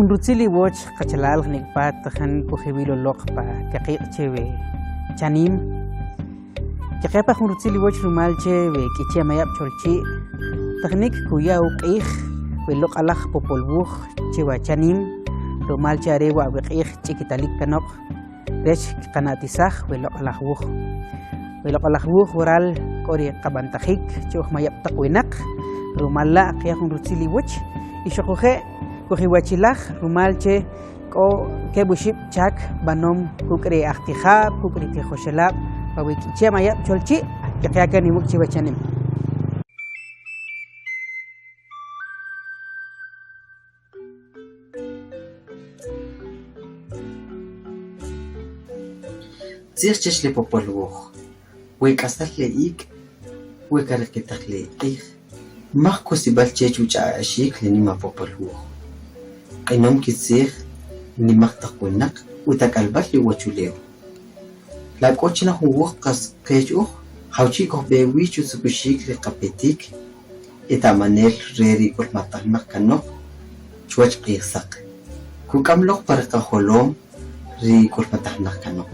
rutzili woch qachalal nikpat khan kuhibilo loqpa kaqiq chewe chanim kaqipa rutzili woch rumal chewe kiche mayap cholchi teknik kuya uqih weloq alaq popolbuh chewa chanim rumal charewa uqih chikitalik kanok rech qanatisaj weloq alaq wuh oral kori qabantajik chuh mayap taqwinak rumalla qiaqun rutzili woch ishoquje kuhiwachilaj rumalche ko kebuship chak banom kukri ahtijab kukri tijoshelab pawikiche mayap cholchi yaqiakan imuk chiwachanim Zircheshle popolwoch wekasale ik wekarketakle ik Marco Sibalche chucha ashik lima popolwoch Qainom kitsir ni maqtaqunak utakalbat li wachuleo la cochina huwaq qas qechu hawchi ko bewi chu sukushik li qapetik itamanel reri kul matahmaq kanok chuach qisaq kukamloq parqa holom ri kul matahmaq kanok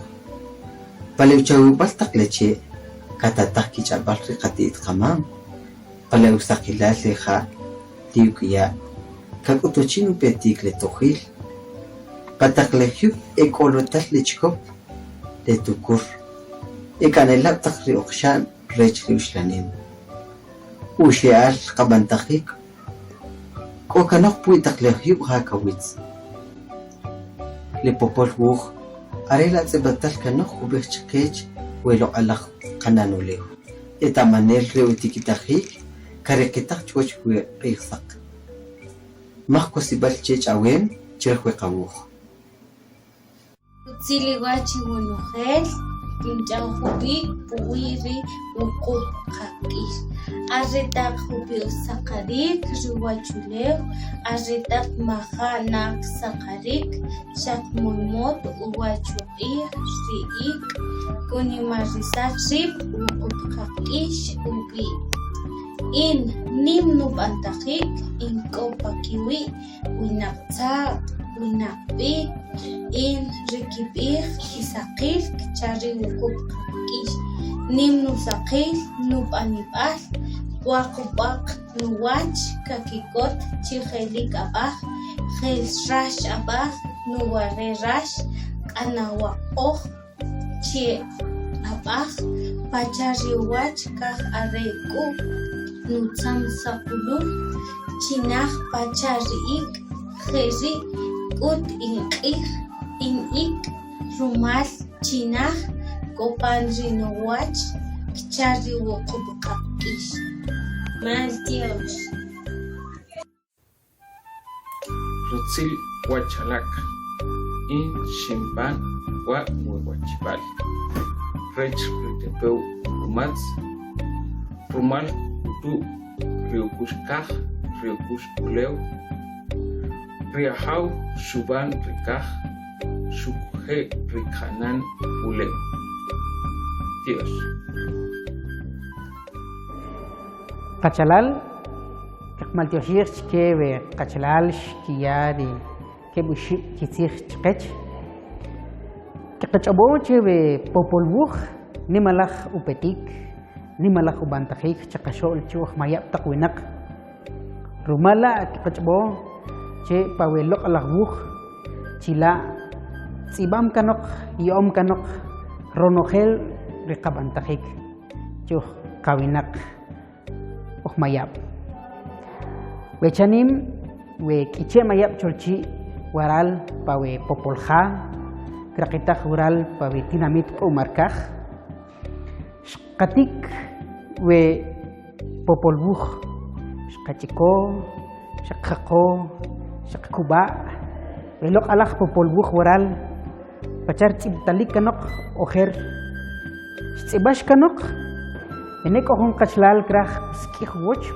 paleuchawi baltaq leche katatak kichabal ri qatit qamam paleu saqilal li kha liukia kakutochin petik le tojil pataklehyuk ekolotal lechkop le tukur ekanelap takri okshan rechri ushlanim ushial qabantakik kokanok pui taklehyuk hakawitz le popol wuh arela tsebatal kanok ubechkech welo alaq qananuleo etamanel reutikitahik kareketak chuach we qisaq Marco Sibalche chawen cherhwe qawuh Utsili wachi wonohel kinchawhubi puwiri uqut qaqish arretaq hubi usaqarik riwachulew arretaq mahanak saqarik shaqmulmot uwachuqih riik kunimarisaqrib uqut qaqish ubi in nimnu bantajik in kopa kiwi winaqtsa winaqbik in rikibik isaqil kichari wukup qaqish nimnu saqil nubanibal waqubaq nuwach kakikot chijelik abaj jelsrash abaj nuwarerash qanawaqoj chi abaj pachariwach kaj areku nutsam sapulun chinaj pachariik jeri ut inik rumal chinaj kopan rinowach kichari wuqub qaqish mal Dios Rutzil wachalak in shimpan wa wachibal rech ritepeu rumal tu riukuskaj riukuskuleu riahau suban rikaj sukje rikanan uleu Dios qachalal qmaltioshir chkewe qachalal shkiyari kebuship kitzih chqech qachabo chewe popolbuh nimalaj upetik nimalaj ubantajik chaqashol chuh mayap taqwinak rumala qachbo che paweloq alaqbuh chila tsibam kanok yom kanok ronogel riqabantajik chuh qawinak mayap wechanim we kiche mayap cholchi waral pawe popolja kraqitaj waral pawe tinamit ko markaj shqatik we popolbuh shqachiko shaqaqo shaqkuba weloq alaq popolbuh waral pachar tsibtalik kanok ojer tsibash kanok enek ohon qachlal kraj skij woch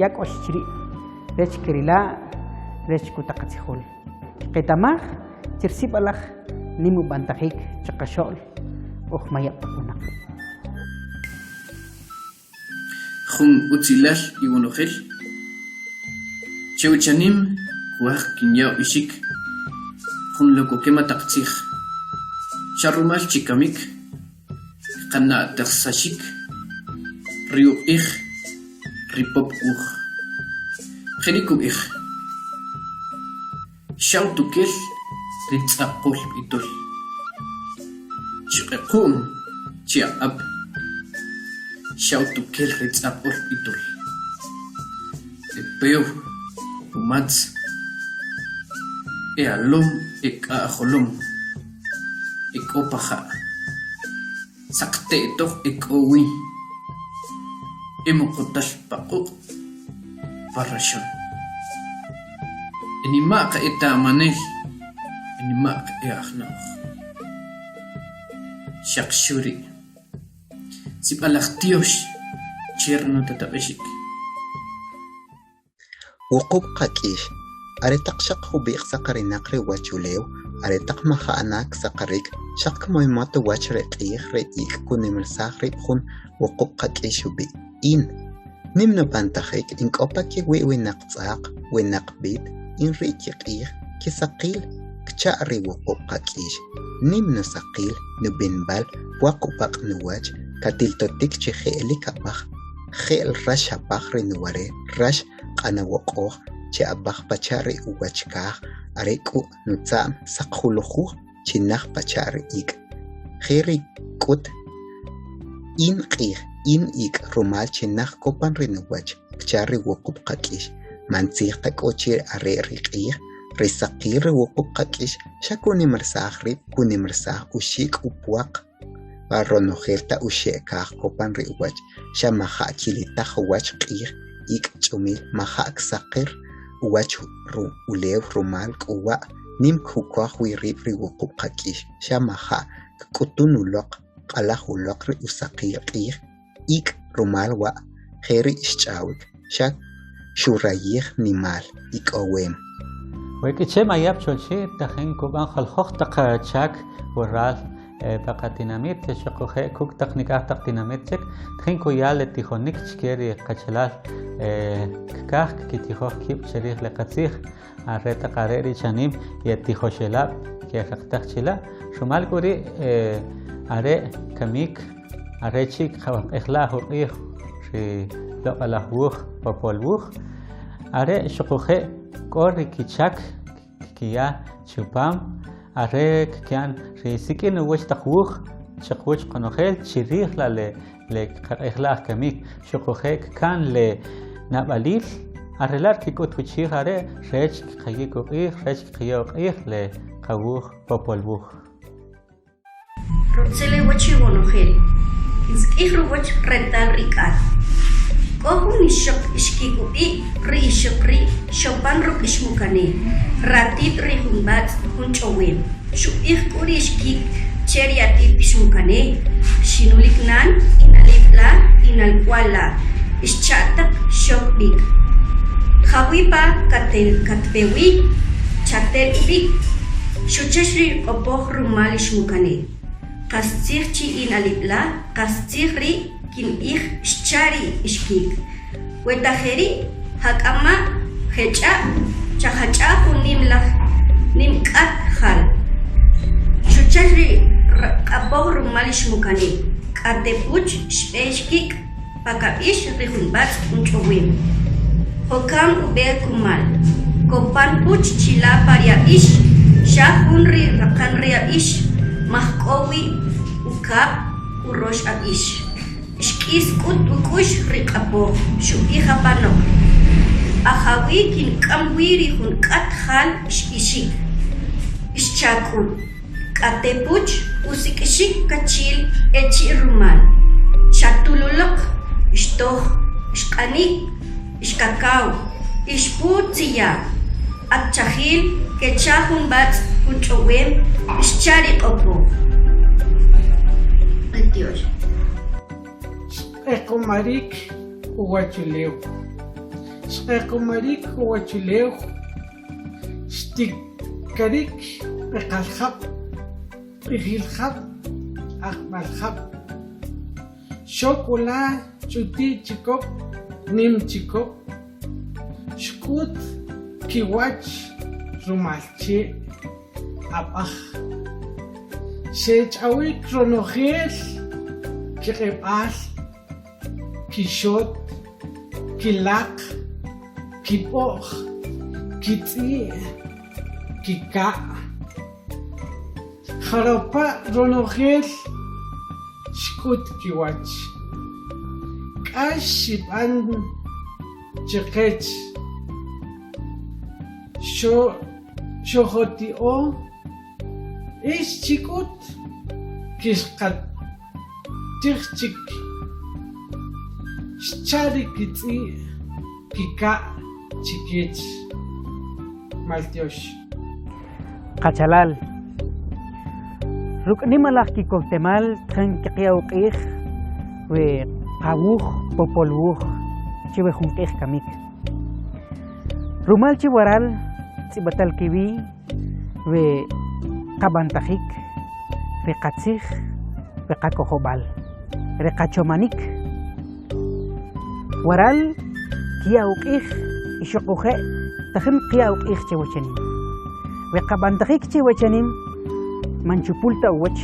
yak oshchri rech kirila rech kutaqatzijol qitamaj chirsib alaj nimu bantajik chaqashol mayap takunaq Jun utzilal iwonojel Chewchanim kuaj kinyaw ishik Jun loco que mataqtij. Charumal chikamik. Kana taxashik. Rio ich. Ripop uch. Kheliku ich. Shautukel. Ritzapol itol. Shqequm. Chiab. Shautukel ritzapol itol. Epeu. Umats. Alum aholum opaha sakte ito owi emokotal pako parasyon inima ka ita manel inima ka iaknaw shakshuri sipalaktiyosh cherno tatabeshik وقوب قاكيش أريتق شق خبيق سقري نقري واتشوليو أريتق مخاناك سقريك شق مويمات واتشريق ريك كوني مرساخري بخون وقوب قاكيشو بي إن نمنا بانتخيك إنك أوباكي وي نقصاق ونقبيد إن ريكي قيخ كي سقيل كتشاري وقوب قاكيش نمنا سقيل نبنبال وقوباق نواج كتلتو تيكشي خيلي كبخ خيل رش بخري نواري رش قانا وقوخ che abah pachari uwachkah areku nutsam sakhuluhu chinah pachari ik khiri kut in ik rumal chinah kopan rinuwach pachari wukup qakish mantsih qakochir are riqih risaqir wukup qakish shakuni marsahri kuni marsah ushik upwaq baronoherta ushekah kopan riwach shamaha kilitah wach qih ik chumil mahak saqir وجه رو وليو رومال قوة نيم كوكوخ ويريب ريوقو قاكيش شامخا كتونو لق قلاخ لق ريوساقير قير إيك رومال وا خيري إشتاوك شاك شوراييخ نيمال إيك أويم ويكي تشي ما يابشول شي تخين كوبان خلخوخ تقا تشاك ورال بقى ديناميت شقوخي كوك تقنيكا تق ديناميت تخين كو يال تيخونيك تشكيري قشلال كاخ كي تيخوخ كيب شريخ لقصيخ عريتا قريري شانيم يتيخو شلاب كي خختخ شلا شمال كوري عري كميك عري تشيك خوام إخلاح وقيخ شي لقى لحوخ وبولوخ عري شقوخي كوري كي تشاك كيا شوبام عري كيان ريسيكين وش تخوخ شقوش قنوخيل شريخ لإخلاح كميك شقوخيك كان لنباليل أرلار كي كنت وشيخ عري ريش خييكو قيخ ريش خييكو قيخ لقوخ وبولوخ روتسيلي وشي ونوخيل إنسكيخ روش رنتال ريكات كوهو نشق إشكيكو إي ري شقري شوبان روك إشموكاني راتيت ري هنبات هنشوين شو إخ كوري إشكيك تشيرياتي إشموكاني شنوليك نان إناليبلا إنالكوالا إشتاتك شوكبيك خاويبا كاتبيوي تشاتل إبيك شو تشري أبوخ رومال إشموكاني قاستيخ تشي إناليبلا قاستيخ ري كين إخ شاري إشكيك وتاخيري هكاما خجا شخجا ونيم لخ نيم كات خال شو تشري أبوه رمالش مكاني كاتبوج شبيشكيك بكابيش ريحون بات ونشوين هكام وبيل كمال كوبان بوج شلا باريا إيش شاهون ري ركان ريا إيش محكوي وكاب وروش أبيش إشكيس كوت وكوش ريقابو شو إيخا بانو أخاوي كين كامويري هون كات خال إشكيشيك إشتاكو كاتبوج وسيكشيك كاتشيل إتشي رومال شاتولولوك إشتوخ إشكانيك إشكاكاو إشبوتيا أتشاخيل كتشاهون بات ونشوين إشتاري قبو أديوش Shqequmarik huachuleu. Shqequmarik huachuleu. Shtikarik beqalhab. Ihilhab. Akmalhab. Shokula chuti chikop. Nim chikop. Shkut kiwach rumalche. abaj. Shechawik ronojel, kiqebal, kishot, kilak, kipoj, kitzi, kika. Harapa ronojel, shkut kiwach. Kashipan chekech. Shohotio is chikut kiskat tichik charikitzi kika chikich maltiosh Qachalal ruknimalaj kikojtemal tjan kiqiawq'ij we qawuj popolwuj chiwe junq'ij kamik rumal chiwaral tzibatal kiwi we qabantajik riqatzij we qakojob'al riqachomanik waral kiyawq'ij ixoquje tajin qiyawq'ij chewachanim we qabantajik chewachanim manchupulta uwach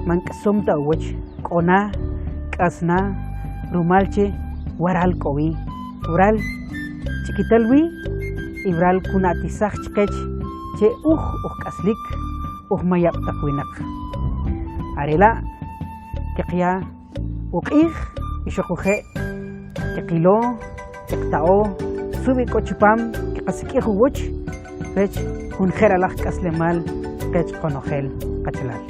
mank'asomta uwach k'ona k'asna rumalche waral k'owi waral chiquitalwi ibral kunatisaj chqech che k'aslik mayab'taq winaq arela kiqya uq'ij ixoquje kiqilo kiqta'o subi k'ochipam kiqasik'ij uwach rech junjer alaj k'aslemal qech qonojel qachalal